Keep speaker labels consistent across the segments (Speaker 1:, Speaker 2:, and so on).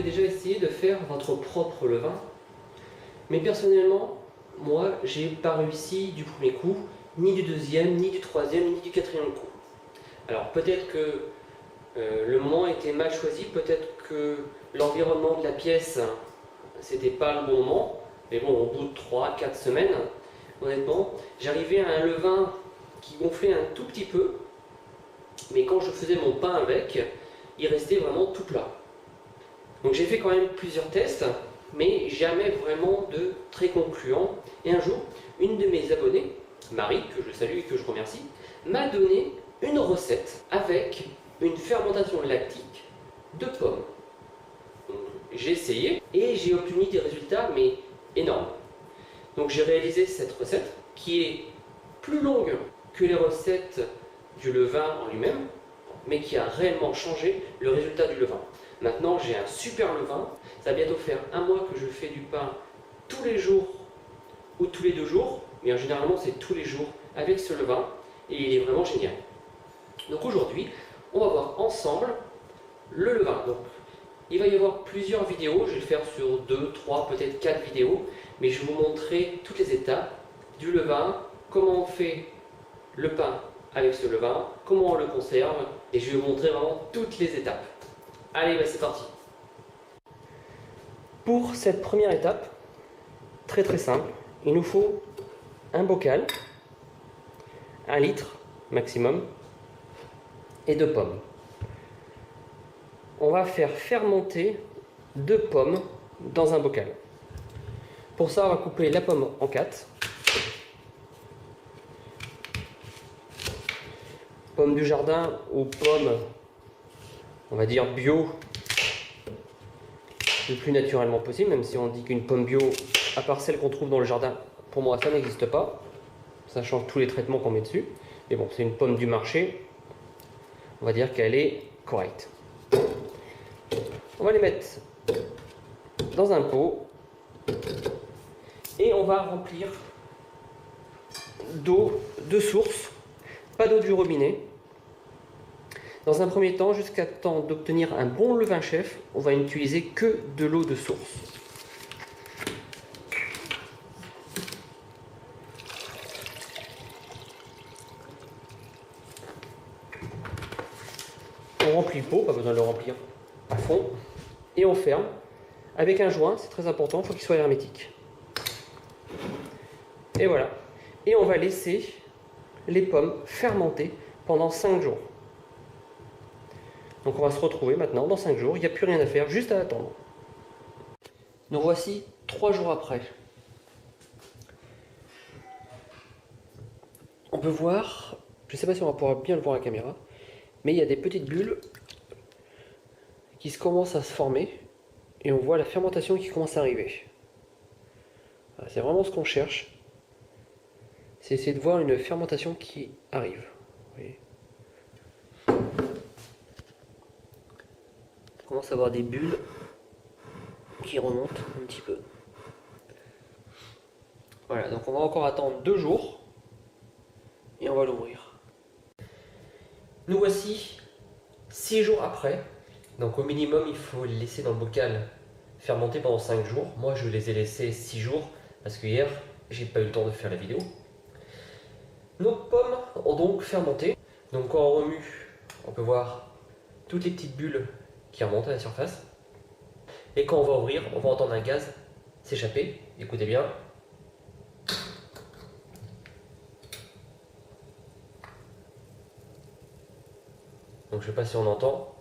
Speaker 1: avez déjà essayé de faire votre propre levain? Mais personnellement, moi, j'ai pas réussi du premier coup, ni du deuxième, ni du troisième, ni du quatrième coup. Alors peut-être que le moment était mal choisi, peut-être que l'environnement de la pièce, c'était pas le bon moment, mais bon, au bout de 3-4 semaines, honnêtement, j'arrivais à un levain qui gonflait un tout petit peu, mais quand je faisais mon pain avec, il restait vraiment tout plat. Donc j'ai fait quand même plusieurs tests, mais jamais vraiment de très concluants. Et un jour, une de mes abonnées, Marie, que je salue et que je remercie, m'a donné une recette avec une fermentation lactique de pommes. J'ai essayé et j'ai obtenu des résultats mais énormes. Donc j'ai réalisé cette recette qui est plus longue que les recettes du levain en lui-même, mais qui a réellement changé le résultat du levain. Maintenant j'ai un super levain, ça va bientôt faire un mois que je fais du pain tous les jours ou tous les 2 jours, mais généralement c'est tous les jours avec ce levain et il est vraiment génial. Donc aujourd'hui, on va voir ensemble le levain. Donc, il va y avoir plusieurs vidéos, je vais le faire sur 2, 3, peut-être 4 vidéos, mais je vais vous montrer toutes les étapes du levain, comment on fait le pain avec ce levain, comment on le conserve, et je vais vous montrer vraiment toutes les étapes. Allez, bah c'est parti. Pour cette première étape, très très simple, il nous faut un bocal, 1 litre maximum, et 2 pommes. On va faire fermenter 2 pommes dans un bocal. Pour ça, on va couper la pomme en 4. Pommes du jardin ou pommes, on va dire bio, le plus naturellement possible, même si on dit qu'une pomme bio, à part celle qu'on trouve dans le jardin, pour moi ça n'existe pas. Ça change tous les traitements qu'on met dessus. Mais bon, c'est une pomme du marché. On va dire qu'elle est correcte. On va les mettre dans un pot et on va remplir d'eau de source, pas d'eau du robinet. Dans un premier temps, jusqu'à temps d'obtenir un bon levain chef, on va n'utiliser que de l'eau de source. On remplit le pot, pas besoin de le remplir à fond, et on ferme avec un joint, c'est très important, il faut qu'il soit hermétique. Et voilà. Et on va laisser les pommes fermenter pendant 5 jours. Donc on va se retrouver maintenant dans 5 jours, il n'y a plus rien à faire, juste à attendre. Nous voici 3 jours après. On peut voir, je ne sais pas si on va pouvoir bien le voir à la caméra, mais il y a des petites bulles qui commencent à se former et on voit la fermentation qui commence à arriver. C'est vraiment ce qu'on cherche, c'est essayer de voir une fermentation qui arrive. Vous voyez. On commence à avoir des bulles qui remontent un petit peu. Voilà, donc on va encore attendre 2 jours et on va l'ouvrir. Nous voici 6 jours après. Donc au minimum, il faut les laisser dans le bocal fermenter pendant 5 jours. Moi, je les ai laissés 6 jours parce que hier, j'ai pas eu le temps de faire la vidéo. Nos pommes ont donc fermenté. Donc quand on remue, on peut voir toutes les petites bulles qui remontent à la surface. Et quand on va ouvrir, on va entendre un gaz s'échapper. Écoutez bien. Donc je sais pas si on entend.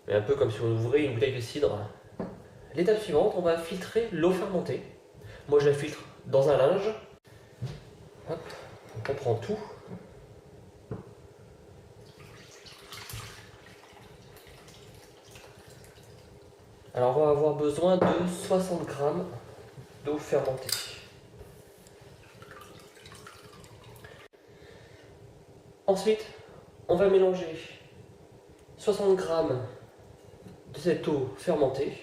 Speaker 1: Mais un peu comme si on ouvrait une bouteille de cidre. L'étape suivante, on va filtrer l'eau fermentée. Moi je la filtre dans un linge. Hop, on prend tout. Alors on va avoir besoin de 60 g d'eau fermentée. Ensuite, on va mélanger 60 g de cette eau fermentée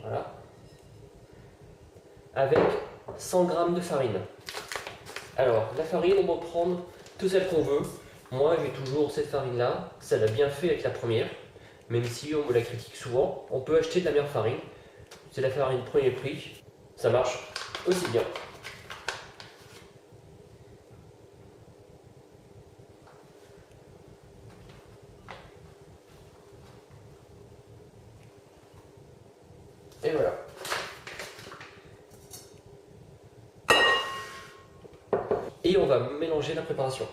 Speaker 1: voilà, avec 100 g de farine. Alors, la farine, on va prendre toutes celles qu'on veut. Moi, j'ai toujours cette farine-là. Ça l'a bien fait avec la première. Même si on me la critique souvent, on peut acheter de la meilleure farine. C'est la farine premier prix. Ça marche aussi bien. Et voilà. Et on va mélanger la préparation.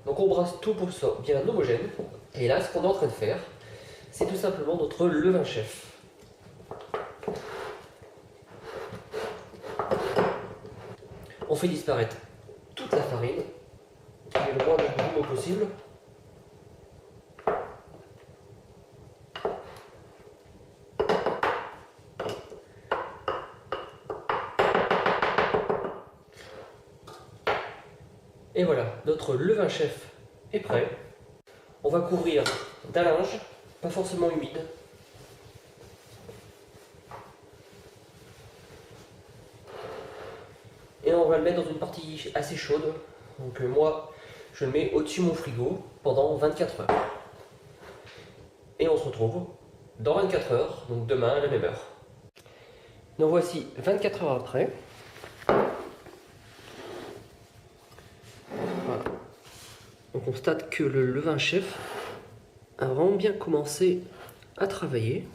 Speaker 1: Donc on brasse tout pour que ce soit bien homogène. Et là, ce qu'on est en train de faire, c'est tout simplement notre levain chef. On fait disparaître toute la farine, qui est le moins de grumeaux possible. Et voilà, notre levain chef est prêt. On va couvrir d'un linge, pas forcément humide. Et on va le mettre dans une partie assez chaude. Donc moi, je le mets au-dessus de mon frigo pendant 24 heures. Et on se retrouve dans 24 heures, donc demain à la même heure. Donc voici 24 heures après. Voilà. On constate que le levain chef a vraiment bien commencé à travailler.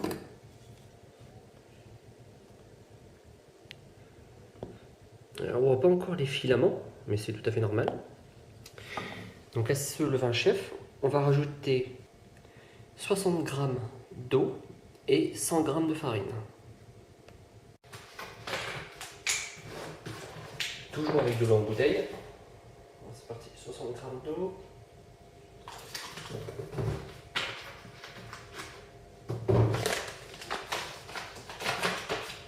Speaker 1: Alors, on ne voit pas encore les filaments, mais c'est tout à fait normal. Donc là, ce levain chef, on va rajouter 60 g d'eau et 100 g de farine. Toujours avec de l'eau en bouteille. C'est parti, 60 g d'eau.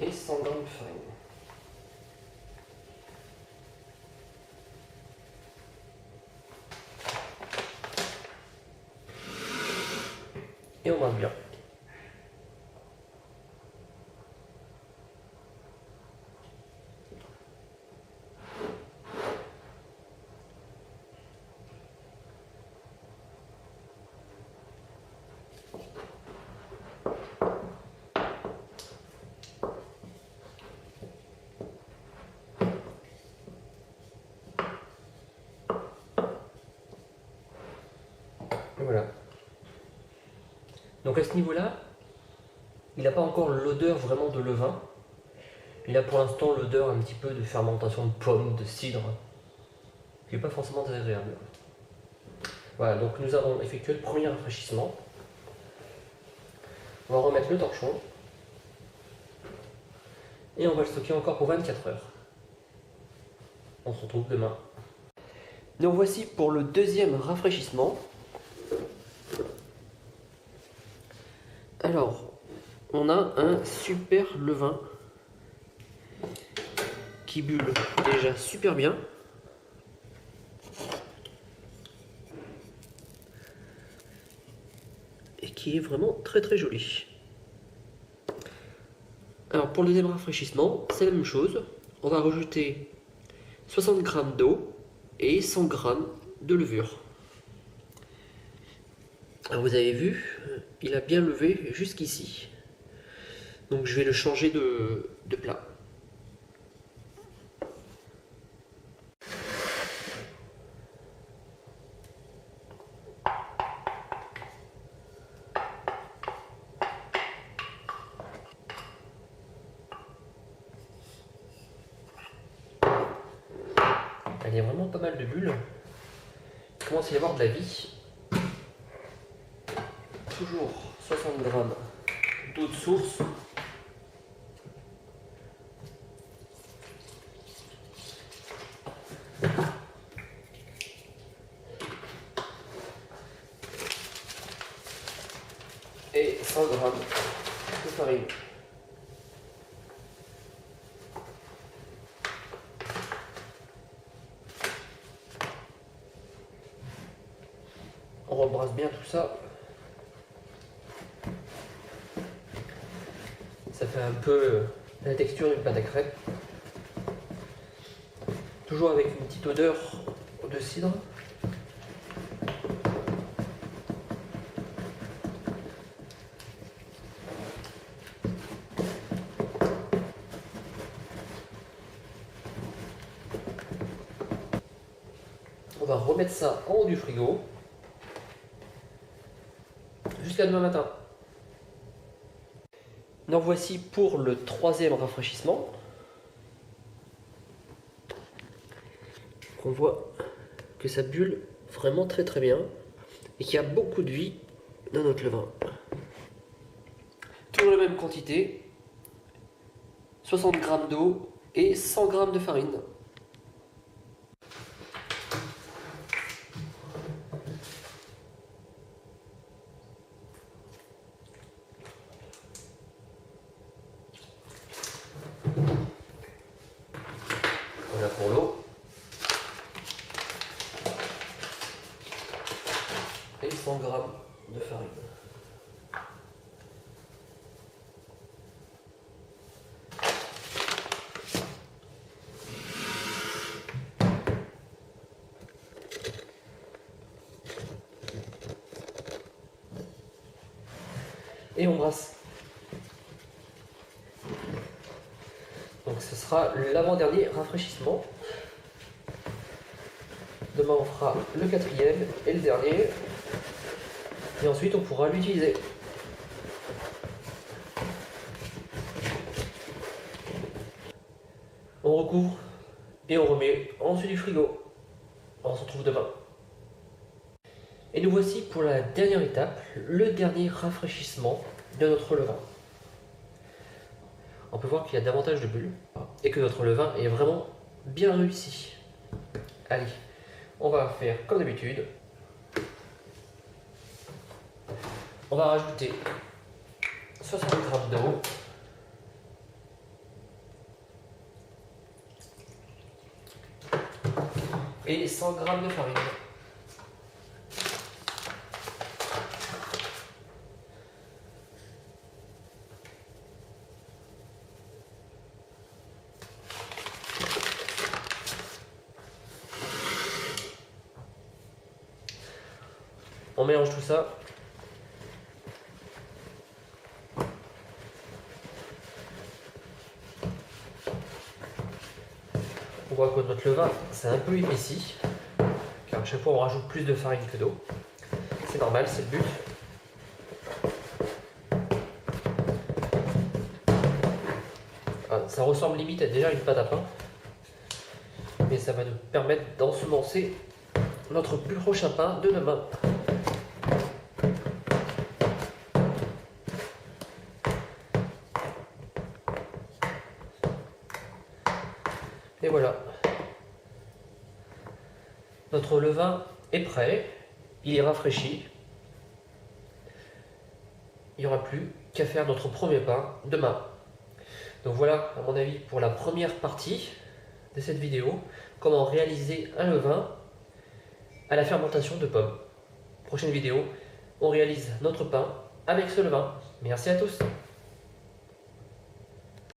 Speaker 1: Et 100 g de farine. Et on brasse bien. Voilà. Donc à ce niveau-là, il n'a pas encore l'odeur vraiment de levain. Il a pour l'instant l'odeur un petit peu de fermentation de pommes, de cidre, qui n'est pas forcément très agréable. Voilà, donc nous avons effectué le premier rafraîchissement. On va remettre le torchon. Et on va le stocker encore pour 24 heures. On se retrouve demain. Donc voici pour le deuxième rafraîchissement. Alors, on a un super levain qui bulle déjà super bien. Et qui est vraiment très très joli. Alors pour le deuxième rafraîchissement, c'est la même chose. On va rajouter 60 g d'eau et 100 g de levure. Alors vous avez vu, il a bien levé jusqu'ici. Donc je vais le changer de plat. Il y a vraiment pas mal de bulles. Il commence à y avoir de la vie. Toujours 60 g d'eau de source. Et 100 g de farine. On rebrasse bien tout ça. Ça fait un peu la texture d'une pâte à crêpes. toujours avec une petite odeur de cidre. On va remettre ça en haut du frigo jusqu'à demain matin. Nous voici pour le 3e rafraîchissement. On voit que ça bulle vraiment très très bien et qu'il y a beaucoup de vie dans notre levain. Toujours la même quantité, 60 g d'eau et 100 g de farine. Voilà pour l'eau. Et 100 g de farine. Et on brasse. Donc ce sera l'avant-dernier rafraîchissement. Demain on fera le 4e et le dernier. Et ensuite on pourra l'utiliser. On recouvre et on remet en dessous du frigo. On se retrouve demain. Et nous voici pour la dernière étape, le dernier rafraîchissement de notre levain. On peut voir qu'il y a davantage de bulles et que notre levain est vraiment bien réussi. Allez, on va faire comme d'habitude. On va rajouter 60 g d'eau. Et 100 g de farine. On mélange tout ça. On voit que notre levain c'est un peu épaissi, car à chaque fois on rajoute plus de farine que d'eau. C'est normal, c'est le but. Ça ressemble limite à déjà une pâte à pain, mais ça va nous permettre d'ensemencer notre plus prochain pain de demain. Et voilà, notre levain est prêt, il est rafraîchi. Il n'y aura plus qu'à faire notre premier pain demain. Donc voilà, à mon avis, pour la première partie de cette vidéo, comment réaliser un levain à la fermentation de pommes. Prochaine vidéo, on réalise notre pain avec ce levain. Merci à tous.